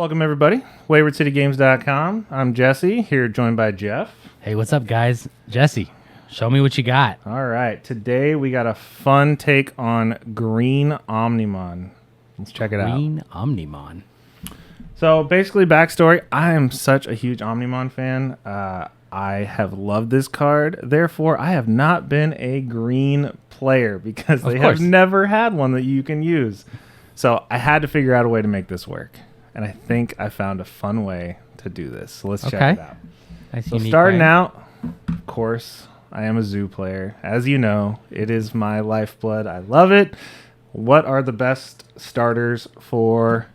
Welcome, everybody. waywardcitygames.com. I'm Jesse, here joined by Jeff. Hey, what's up, guys? Jesse, show me what you got. All right. Today, we got a fun take on Green Ominmon. Let's check it out. Green Ominmon. So, basically, backstory. I am such a huge Omnimon fan. I have loved this card. Therefore, I have not been a green player because they have never had one that you can use. So, I had to figure out a way to make this work. And I think I found a fun way to do this. So let's check it out. So starting out, of course, I am a zoo player. As you know, it is my lifeblood. I love it. What are the best starters for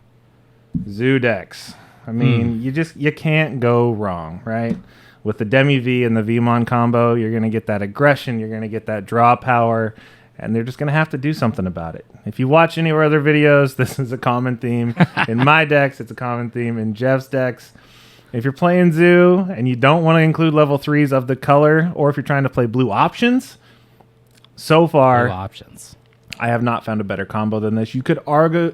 zoo decks? I mean, you can't go wrong, right? With the Demi V and the Vmon combo, you're going to get that aggression. You're going to get that draw power. And they're just going to have to do something about it. If you watch any of our other videos, this is a common theme. In my decks, it's a common theme. In Jeff's decks, if you're playing Zoo and you don't want to include level 3s of the color, or if you're trying to play blue options, so far, I have not found a better combo than this. You could argue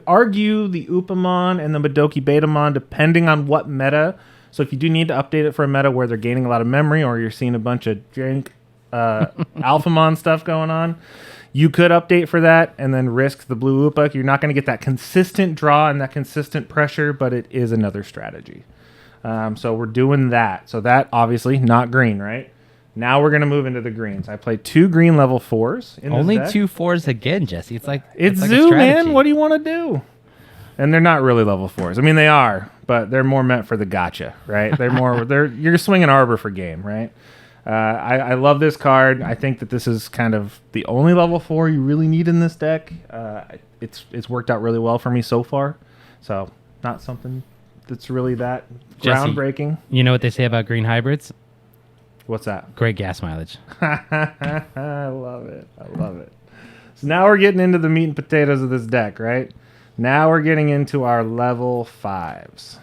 the Upamon and the Madoki Betamon, depending on what meta. So if you do need to update it for a meta where they're gaining a lot of memory, or you're seeing a bunch of jank Alphamon stuff going on, you could update for that and then risk the blue Upa. You're not going to get that consistent draw and that consistent pressure, but it is another strategy. So we're doing that. So that, obviously, not green, right? Now we're going to move into the greens. I played 2 green level 4s in Only this deck. 2 4s again, Jesse. It's like Zoo, man. What do you want to do? And they're not really level 4s. I mean, they are, but they're more meant for the gotcha, right? You're swinging Arbor for game, right? I love this card. I think that this is kind of the only level 4 you really need in this deck. It's worked out really well for me so far. So not something that's really that groundbreaking. Jesse, you know what they say about green hybrids? What's that? Great gas mileage. I love it. I love it. So now we're getting into the meat and potatoes of this deck, right? Now we're getting into our level 5s.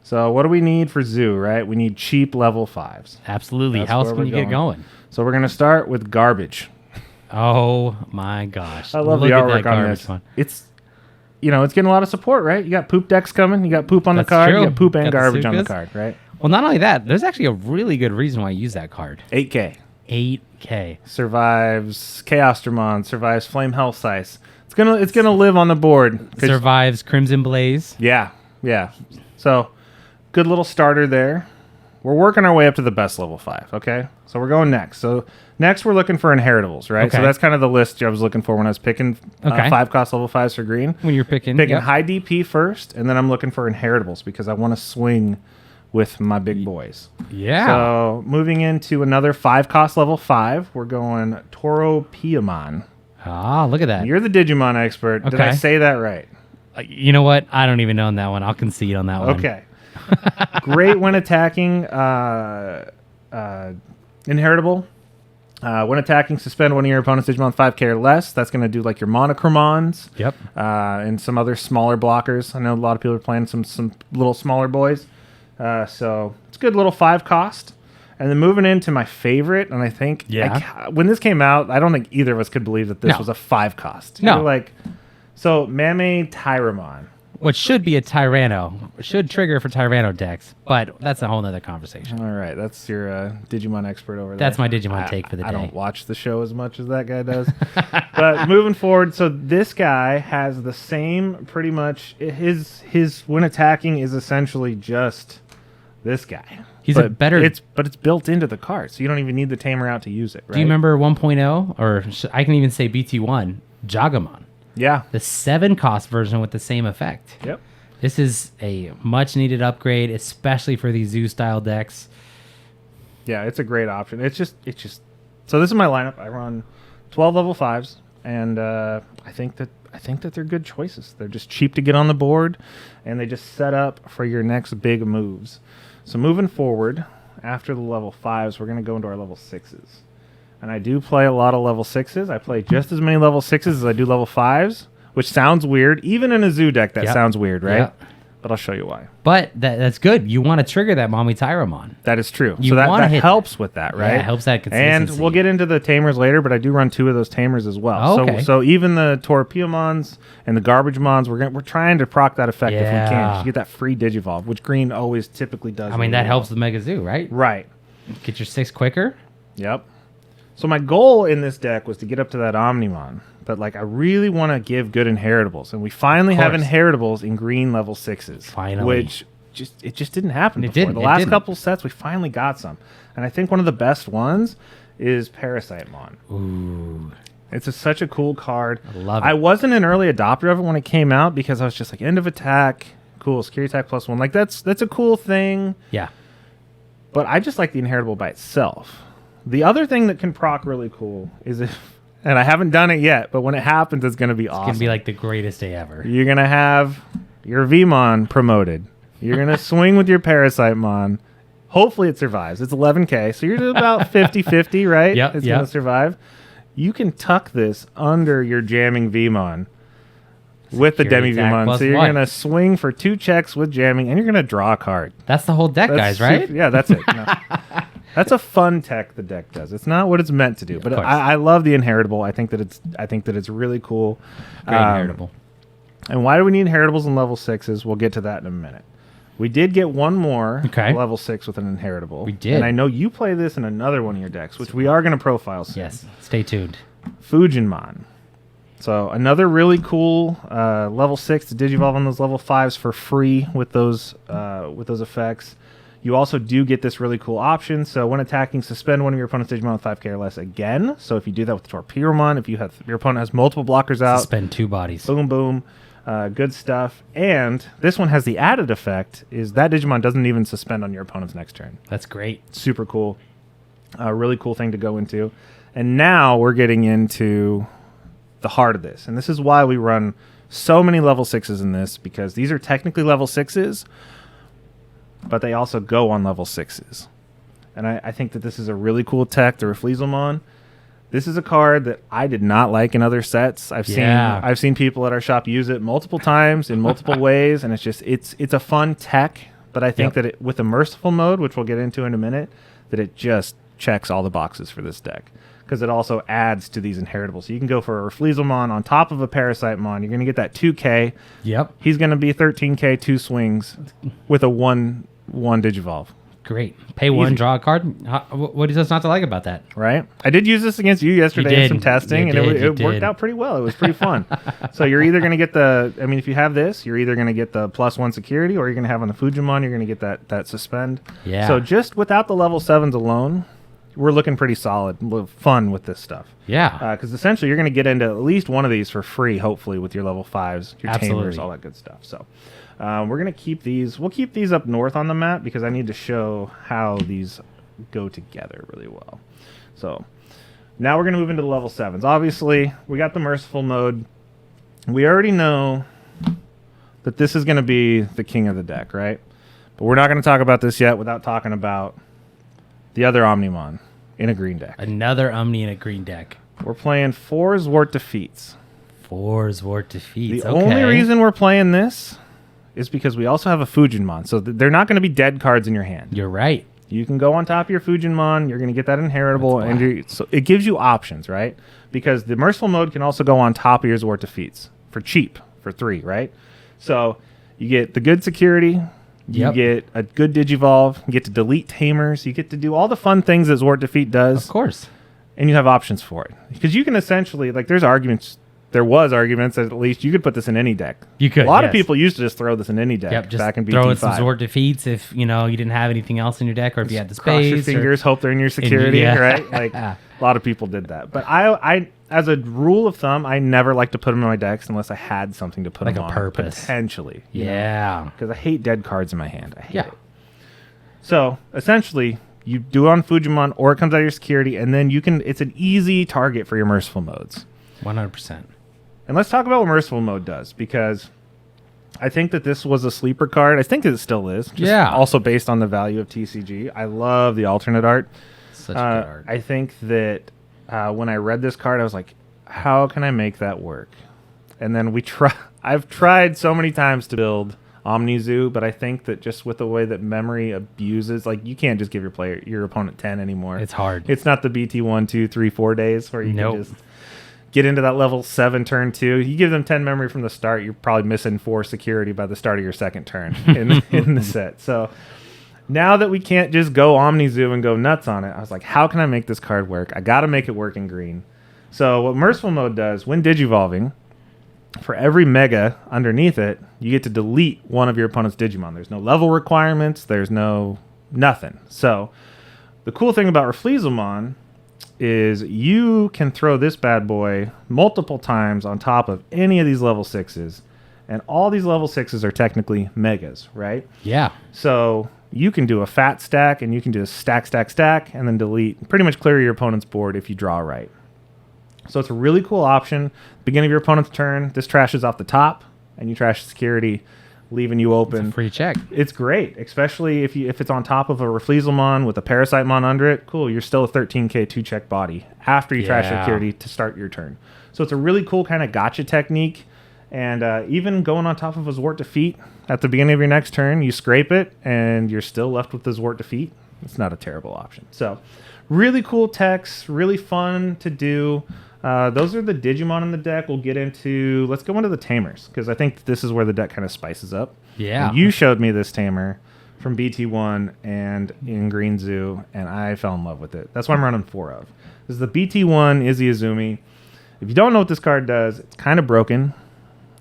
So what do we need for Zoo, right? We need cheap level 5s. Absolutely. How else can you get going? So we're going to start with garbage. Oh, my gosh. I love the artwork on this. It's getting a lot of support, right? You got poop decks coming. You got poop on the card. True. You got poop and garbage on the card, right? Well, not only that, there's actually a really good reason why I use that card. 8K. 8K. Survives Chaosdramon. Survives Flame Hellsize. It's gonna live on the board. Survives Crimson Blaze. Yeah. So, good little starter there. We're working our way up to the best level 5, okay? So we're going next. So next we're looking for inheritables, right? Okay. So that's kind of the list I was looking for when I was picking 5-cost level 5s for green. When you're picking high DP first, and then I'm looking for inheritables because I want to swing with my big boys. Yeah. So moving into another 5-cost level 5, we're going Tauropiamon. Ah, look at that. You're the Digimon expert. Okay. Did I say that right? You know what? I don't even know on that one. I'll concede on that one. Okay. Great when attacking inheritable. When attacking, suspend one of your opponent's Digimon 5k or less. That's going to do like your Monochromons. Yep. And some other smaller blockers. I know a lot of people are playing some little smaller boys. So it's a good little 5-cost. And then moving into my favorite, and I think when this came out, I don't think either of us could believe that this was a 5-cost. No. So Mame Tyramon. What should be a Tyranno. Should trigger for Tyranno decks, but that's a whole nother conversation. All right, that's your Digimon expert over there. That's my Digimon take for the day. I don't watch the show as much as that guy does. But moving forward, so this guy has the same, pretty much, his when attacking is essentially just this guy. He's a better... But it's built into the card, so you don't even need the Tamer out to use it, right? Do you remember 1.0, or I can even say BT1, Jagamon? Yeah. The 7-cost version with the same effect. Yep. This is a much-needed upgrade, especially for these Zoo-style decks. Yeah, it's a great option. It's just... So this is my lineup. I run 12 level 5s, and I think that they're good choices. They're just cheap to get on the board, and they just set up for your next big moves. So moving forward, after the level 5s, we're going to go into our level 6s. And I do play a lot of level 6s. I play just as many level 6s as I do level 5s, which sounds weird. Even in a Zoo deck, that sounds weird, right? but I'll show you why. But that's good. You want to trigger that Mommy Tyramon. That is true. You so that hit helps with that, right? Yeah, it helps that consistency. And we'll get into the Tamers later, but I do run 2 of those Tamers as well. Oh, okay. So even the Torpeomons and the Garbage Mons, we're trying to proc that effect if we can. Just get that free Digivolve, which Green always typically does. I mean, that helps the Mega Zoo, right? Right. Get your 6 quicker. Yep. So my goal in this deck was to get up to that Omnimon. But like I really want to give good inheritables, and we finally have inheritables in green level 6s. Finally, which just didn't happen before. The last couple sets we finally got some, and I think one of the best ones is Parasitemon. Ooh, it's such a cool card. I love it. I wasn't an early adopter of it when it came out because I was just like end of attack, cool, security attack +1, like that's a cool thing. Yeah, but I just like the inheritable by itself. The other thing that can proc really cool is if. And I haven't done it yet, but when it happens, it's going to be awesome. It's going to be like the greatest day ever. You're going to have your Vmon promoted. You're going to swing with your Parasitemon. Hopefully it survives. It's 11K, so you're about 50-50, right? Yep, it's going to survive. You can tuck this under your jamming Vmon with the Demi Vmon. So you're going to swing for 2 checks with jamming, and you're going to draw a card. That's the whole deck, guys, right? Yeah, that's it. No. That's a fun tech the deck does. It's not what it's meant to do, but I love the inheritable. I think that it's really cool. Great inheritable. And why do we need inheritables in level 6s? We'll get to that in a minute. We did get one more level 6 with an inheritable. We did. And I know you play this in another one of your decks, which we are going to profile soon. Yes, stay tuned. Fujinmon. So another really cool level 6 to Digivolve on those level 5s for free with those effects. You also do get this really cool option. So when attacking, suspend one of your opponent's Digimon with 5k or less again. So if you do that with Torpeomon, if your opponent has multiple blockers out, suspend 2 bodies. Boom, boom. Good stuff. And this one has the added effect is that Digimon doesn't even suspend on your opponent's next turn. That's great. Super cool. Really cool thing to go into. And now we're getting into the heart of this. And this is why we run so many level 6s in this, because these are technically level 6s, but they also go on level 6s. And I think that this is a really cool tech, the Reflezelmon. This is a card that I did not like in other sets. I've seen people at our shop use it multiple times in multiple ways, and it's a fun tech, but I think that with the Merciful mode, which we'll get into in a minute, that it just checks all the boxes for this deck. Because it also adds to these inheritables. So you can go for a Reflezelmon on top of a Parasitemon. You're going to get that 2k. Yep. He's going to be 13k, 2 swings with a 1 Digivolve. Great. Pay 1, draw a card. What is not to like about that? Right. I did use this against you yesterday in some testing, and it worked out pretty well. It was pretty fun. So you're either going to get if you have this, you're either going to get the +1 security, or you're going to have on the Fujimon, you're going to get that suspend. Yeah. So just without the level 7s alone, we're looking pretty solid, fun with this stuff. Yeah. Because essentially you're going to get into at least one of these for free, hopefully, with your level 5s, your Tamers, all that good stuff. So we're going to keep these. We'll keep these up north on the map because I need to show how these go together really well. So now we're going to move into the level 7s. Obviously, we got the Merciful mode. We already know that this is going to be the king of the deck, right? But we're not going to talk about this yet without talking about the other Omnimon in a green deck. Another Omni in a green deck. We're playing 4 Zwart Defeats. 4 Zwart Defeats. The only reason we're playing this is because we also have a Fujinmon. So they're not going to be dead cards in your hand. You're right. You can go on top of your Fujinmon. You're going to get that inheritable. So it gives you options, right? Because the Merciful mode can also go on top of your Zwart Defeats for cheap, for 3, right? So you get the good security. You get a good Digivolve. You get to delete Tamers. You get to do all the fun things that Zwart Defeat does. Of course. And you have options for it. Because you can essentially, there was arguments that at least you could put this in any deck. You could. A lot of people used to just throw this in any deck back in BT5. Throw in some Zwart Defeats if you didn't have anything else in your deck, or if you had the space. Cross your fingers, hope they're in your security, right? Like a lot of people did that. But I, as a rule of thumb, I never like to put them in my decks unless I had something to put them on. Like a purpose. Potentially. Yeah. Because I hate dead cards in my hand. I hate it. So essentially, you do it on Fujimon, or it comes out of your security, and then it's an easy target for your Merciful modes. 100%. And let's talk about what Merciful mode does, because I think that this was a sleeper card. I think it still is. Also based on the value of TCG. I love the alternate art. Such a good art. I think that when I read this card, I was like, how can I make that work? And then I've tried so many times to build OmniZoo, but I think that just with the way that memory abuses, like you can't just give your opponent 10 anymore. It's hard. It's not the BT 1, 2, 3, 4 days where you can just get into that level 7 turn 2. You give them 10 memory from the start, you're probably missing 4 security by the start of your second turn in the set. So now that we can't just go OmniZoo and go nuts on it, I was like, how can I make this card work? I got to make it work in green. So what Merciful mode does, when digivolving, for every mega underneath it, you get to delete one of your opponent's Digimon. There's no level requirements. There's no nothing. So the cool thing about Reflezelmon is you can throw this bad boy multiple times on top of any of these level 6s. And all these level 6s are technically megas, right? Yeah. So you can do a fat stack, and you can just stack, and then delete. Pretty much clear your opponent's board if you draw right. So it's a really cool option. Beginning of your opponent's turn, this trashes off the top, and you trash security, leaving you open. It's a free check. It's great, especially if it's on top of a Reflezelmon with a Parasitemon under it. Cool, you're still a 13k 2-check body after you trash security to start your turn. So it's a really cool kind of gotcha technique. And even going on top of a Zwart defeat at the beginning of your next turn, you scrape it, and you're still left with the Zwart defeat. It's not a terrible option. So really cool techs, really fun to do. Those are the Digimon in the deck. We'll get into... Let's go into the Tamers, because I think this is where the deck kind of spices up. Yeah. And you showed me this Tamer from BT1 and in Green Zoo, and I fell in love with it. That's what I'm running 4 of. This is the BT1 Izzy Azumi. If you don't know what this card does, it's kind of broken.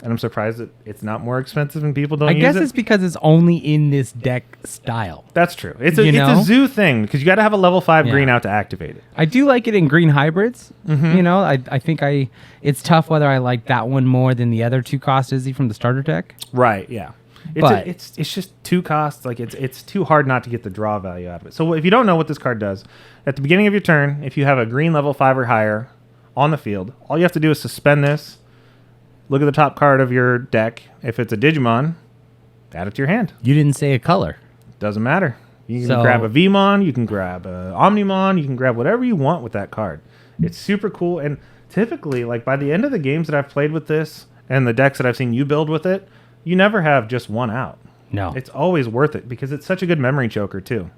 And I'm surprised that it's not more expensive and people don't use it. I guess it's because it's only in this deck style. That's true. It's a zoo thing because you got to have a level 5 green out to activate it. I do like it in green hybrids. Mm-hmm. You know, I think it's tough whether I like that one more than the other 2 cost Izzy from the starter deck. Right, yeah. It's just 2 costs. Like it's too hard not to get the draw value out of it. So if you don't know what this card does, at the beginning of your turn, if you have a green level 5 or higher on the field, all you have to do is suspend this. Look at the top card of your deck. If it's a Digimon, add it to your hand. You didn't say a color. Doesn't matter. You can grab a Vmon, you can grab a Omnimon, you can grab whatever you want with that card. It's super cool. And typically, like by the end of the games that I've played with this and the decks that I've seen you build with it, you never have just one out. No. It's always worth it because it's such a good memory choker too.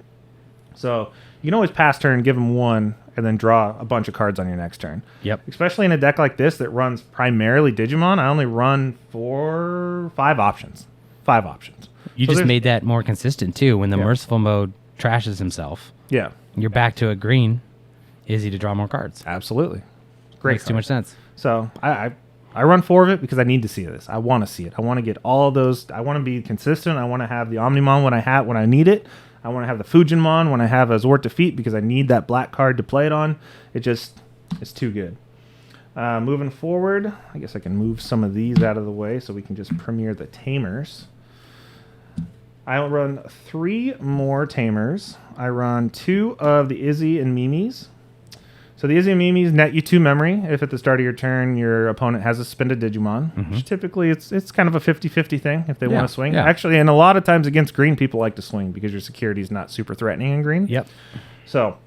So you can always pass turn, give them 1, and then draw a bunch of cards on your next turn. Yep. Especially in a deck like this that runs primarily Digimon, I only run 5 options. 5 options. You just made that more consistent too. When the Merciful mode trashes himself, you're back to a green, Izzy to draw more cards. Absolutely. Great. Makes too much sense. So I run 4 of it because I need to see this. I want to see it. I want to get all of those. I want to be consistent. I want to have the Omnimon when I need it. I want to have the Fujinmon when I have a Zwart defeat because I need that black card to play it on. It's too good. Moving forward, I guess I can move some of these out of the way so we can just premiere the Tamers. I'll run 3 more Tamers. I run 2 of the Izzy and Mimis. So the Izzy and Mimis net you 2 memory if at the start of your turn your opponent has a suspended Digimon. Mm-hmm. Which typically it's kind of a 50-50 thing if they want to swing. Yeah. Actually, and a lot of times against green, people like to swing because your security is not super threatening in green. Yep. So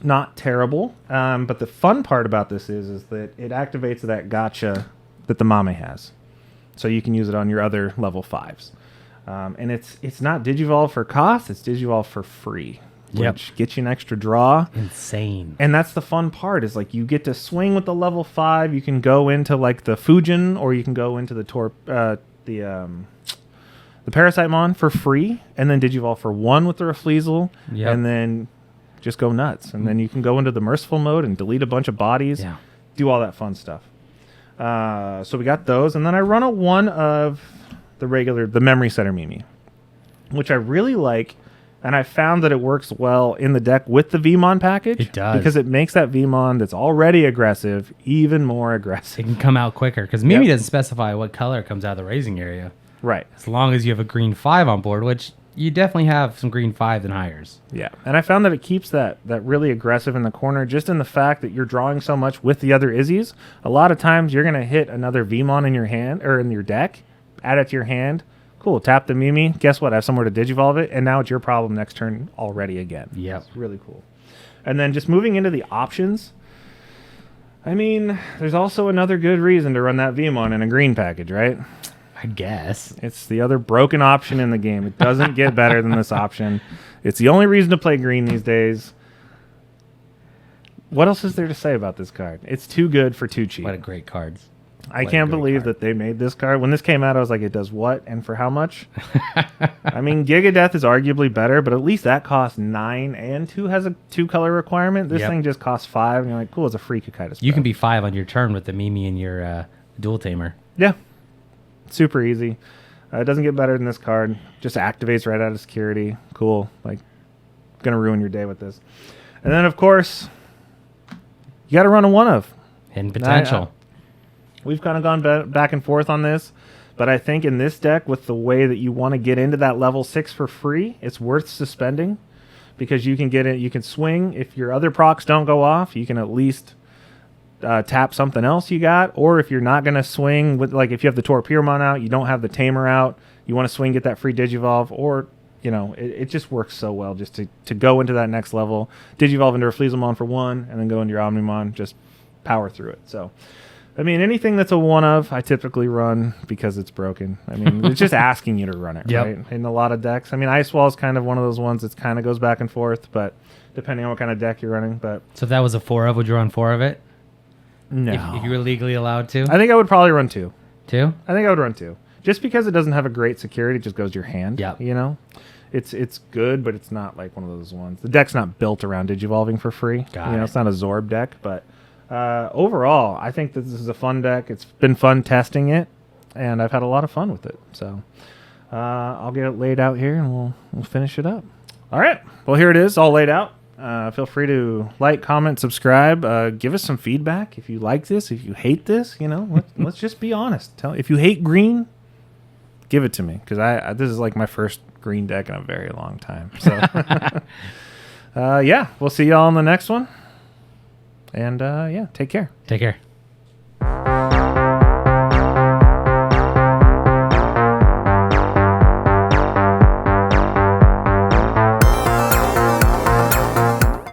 not terrible. But the fun part about this is that it activates that gotcha that the Mame has. So you can use it on your other level 5s. And it's not Digivolve for cost, it's Digivolve for free. Which gets you an extra draw. Insane. And that's the fun part is like you get to swing with the level 5. You can go into like the Fujin or you can go into the Parasitemon for free and then Digivolve for 1 with the Reflezel and then just go nuts. And then you can go into the Merciful mode and delete a bunch of bodies. Yeah. Do all that fun stuff. So we got those. And then I run a 1 of the Memory Center Mimi, which I really like. And I found that it works well in the deck with the Vmon package. It does. Because it makes that Vmon that's already aggressive even more aggressive. It can come out quicker. Because Mimi doesn't specify what color comes out of the raising area. Right. As long as you have a green 5 on board, which you definitely have some green 5s and higher. Yeah. And I found that it keeps that really aggressive in the corner just in the fact that you're drawing so much with the other Izzies. A lot of times you're going to hit another Vmon in your hand or in your deck, add it to your hand. Cool, tap the Mimi. Guess what? I have somewhere to Digivolve it, and now it's your problem next turn already again. Yeah. It's really cool. And then just moving into the options, I mean, there's also another good reason to run that Vmon in a green package, right? I guess. It's the other broken option in the game. It doesn't get better than this option. It's the only reason to play green these days. What else is there to say about this card? It's too good for too cheap. What a great card. I can't believe that they made this card. When this came out, I was like, it does what and for how much? I mean, Gigadeath is arguably better, but at least that costs 9 and 2 has a 2-color requirement. This thing just costs 5, and you're like, cool, it's a free Kakaitis spread. You can be 5 on your turn with the Mimi and your dual Tamer. Yeah. Super easy. It doesn't get better than this card. Just activates right out of security. Cool. Like, gonna ruin your day with this. And then, of course, you got to run a one of. Hidden potential. We've kind of gone back and forth on this, but I think in this deck, with the way that you want to get into that level 6 for free, it's worth suspending because you can get it. You can swing if your other procs don't go off. You can at least tap something else you got, or if you're not going to swing with, like if you have the Torpiromon out, you don't have the Tamer out, you want to swing, get that free Digivolve, or it just works so well just to go into that next level, Digivolve into a Fleezemon for 1, and then go into your Omnimon, just power through it. So. I mean, anything that's a one-of, I typically run because it's broken. I mean, it's just asking you to run it, right? In a lot of decks. I mean, Ice Wall is kind of one of those ones that kind of goes back and forth, but depending on what kind of deck you're running. But so if that was a 4-of, would you run 4 of it? No. If you were legally allowed to? I think I would probably run 2. 2? I think I would run 2. Just because it doesn't have a great security, it just goes to your hand, It's good, but it's not like one of those ones. The deck's not built around Digivolving for free. It's not a Zorb deck, but... overall, I think that this is a fun deck. It's been fun testing it, and I've had a lot of fun with it. So I'll get it laid out here, and we'll finish it up. All right. Well, here it is, all laid out. Feel free to like, comment, subscribe. Give us some feedback if you like this, if you hate this. Let's just be honest. If you hate green, give it to me, because this is like my first green deck in a very long time. So we'll see y'all on the next one. And take care. Take care.